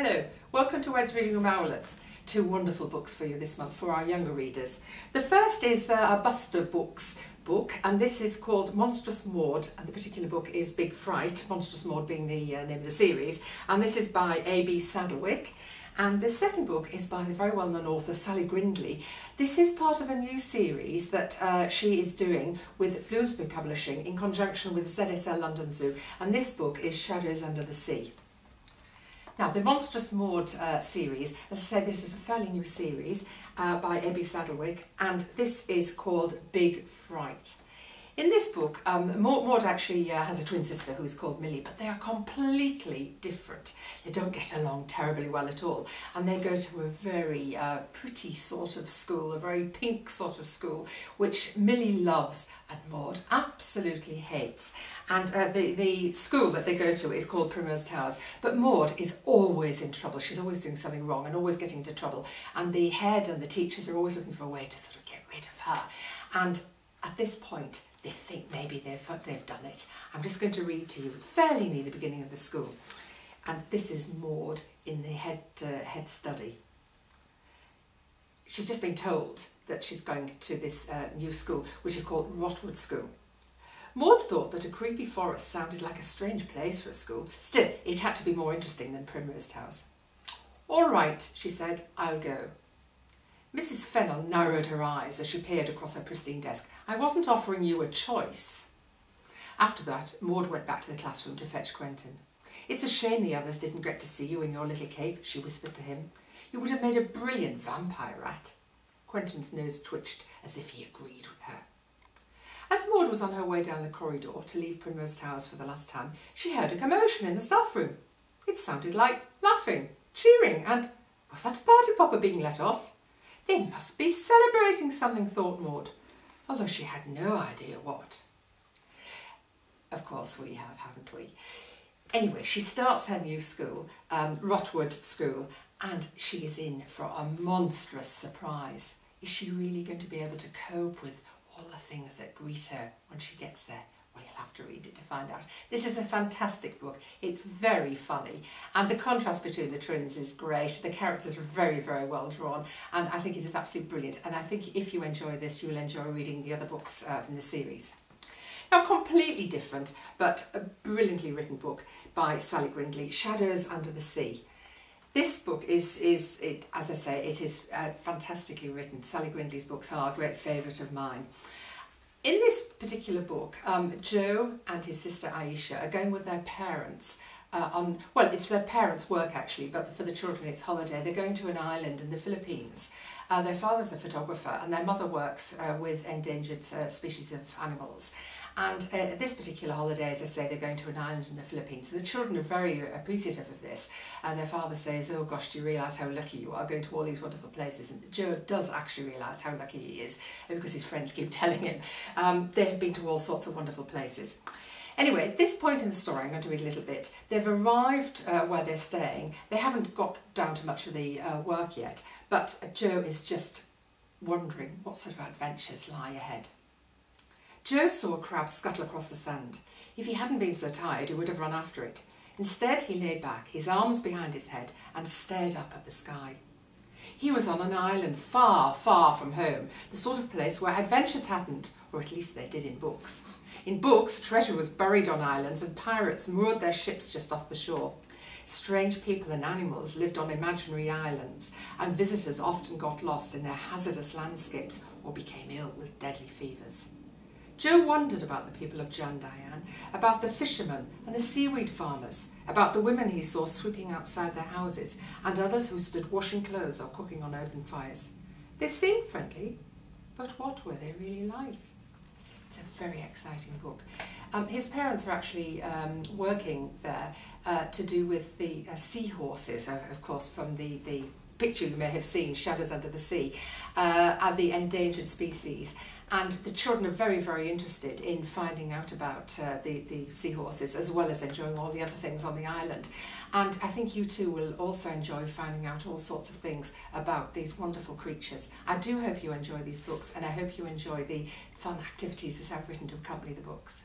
Hello, welcome to Wed's Reading Room Owlets. Two wonderful books for you this month for our younger readers. The first is a Buster Books book, and this is called Monstrous Maud, and the particular book is Big Fright, Monstrous Maud being the name of the series, and this is by A.B. Sadlewick. And the second book is by the very well-known author Sally Grindley. This is part of a new series that she is doing with Bloomsbury Publishing in conjunction with ZSL London Zoo, and this book is Shadows Under the Sea. Now, the Monstrous Maud series, as I said, this is a fairly new series by A.B. Sadlewick, and this is called Big Fright. In this book, Maud actually has a twin sister who is called Millie, but they are completely different. They don't get along terribly well at all, and they go to a very pretty sort of school, a very pink sort of school, which Millie loves and Maud absolutely hates. And the school that they go to is called Primrose Towers, but Maud is always in trouble. She's always doing something wrong and always getting into trouble, and the head and the teachers are always looking for a way to sort of get rid of her. And at this point, they think maybe they've done it. I'm just going to read to you fairly near the beginning of the school. And this is Maud in the head study. She's just been told that she's going to this new school, which is called Rotwood School. Maud thought that a creepy forest sounded like a strange place for a school. Still, it had to be more interesting than Primrose Towers. "All right," she said, "I'll go." Mrs. Fennell narrowed her eyes as she peered across her pristine desk. "I wasn't offering you a choice." After that, Maud went back to the classroom to fetch Quentin. "It's a shame the others didn't get to see you in your little cape," she whispered to him. "You would have made a brilliant vampire rat." Quentin's nose twitched as if he agreed with her. As Maud was on her way down the corridor to leave Primrose Towers for the last time, she heard a commotion in the staff room. It sounded like laughing, cheering, and was that a party popper being let off? They must be celebrating something, thought Maud, although she had no idea what. Of course we have, haven't we? Anyway, she starts her new school, Rotwood School, and she is in for a monstrous surprise. Is she really going to be able to cope with all the things that greet her when she gets there? Well, you'll have to read it to find out. This is a fantastic book. It's very funny, and the contrast between the twins is great. The characters are very, very well drawn, and I think it is absolutely brilliant. And I think if you enjoy this, you'll enjoy reading the other books from the series. Now, completely different, but a brilliantly written book by Sally Grindley, Shadows Under the Sea. This book is as I say, it is fantastically written. Sally Grindley's books are a great favourite of mine. In this particular book, Joe and his sister Aisha are going with their parents well, it's their parents' work actually, but for the children it's holiday. They're going to an island in the Philippines. Their father's a photographer and their mother works with endangered species of animals. And this particular holiday, as I say, they're going to an island in the Philippines. So the children are very appreciative of this. And their father says, "Oh gosh, do you realise how lucky you are going to all these wonderful places?" And Joe does actually realise how lucky he is because his friends keep telling him. They've been to all sorts of wonderful places. Anyway, at this point in the story, I'm going to read a little bit. They've arrived where they're staying. They haven't got down to much of the work yet, but Joe is just wondering what sort of adventures lie ahead. Joe saw a crab scuttle across the sand. If he hadn't been so tired, he would have run after it. Instead, he lay back, his arms behind his head, and stared up at the sky. He was on an island far, far from home, the sort of place where adventures happened, or at least they did in books. In books, treasure was buried on islands and pirates moored their ships just off the shore. Strange people and animals lived on imaginary islands, and visitors often got lost in their hazardous landscapes or became ill with deadly fevers. Joe wondered about the people of Jandayan, about the fishermen and the seaweed farmers, about the women he saw sweeping outside their houses, and others who stood washing clothes or cooking on open fires. They seemed friendly, but what were they really like? It's a very exciting book. His parents are actually working there to do with the seahorses, of course, from the picture you may have seen, Shadows Under the Sea, and the endangered species. And the children are very, very interested in finding out about the seahorses, as well as enjoying all the other things on the island. And I think you too will also enjoy finding out all sorts of things about these wonderful creatures. I do hope you enjoy these books, and I hope you enjoy the fun activities that I've written to accompany the books.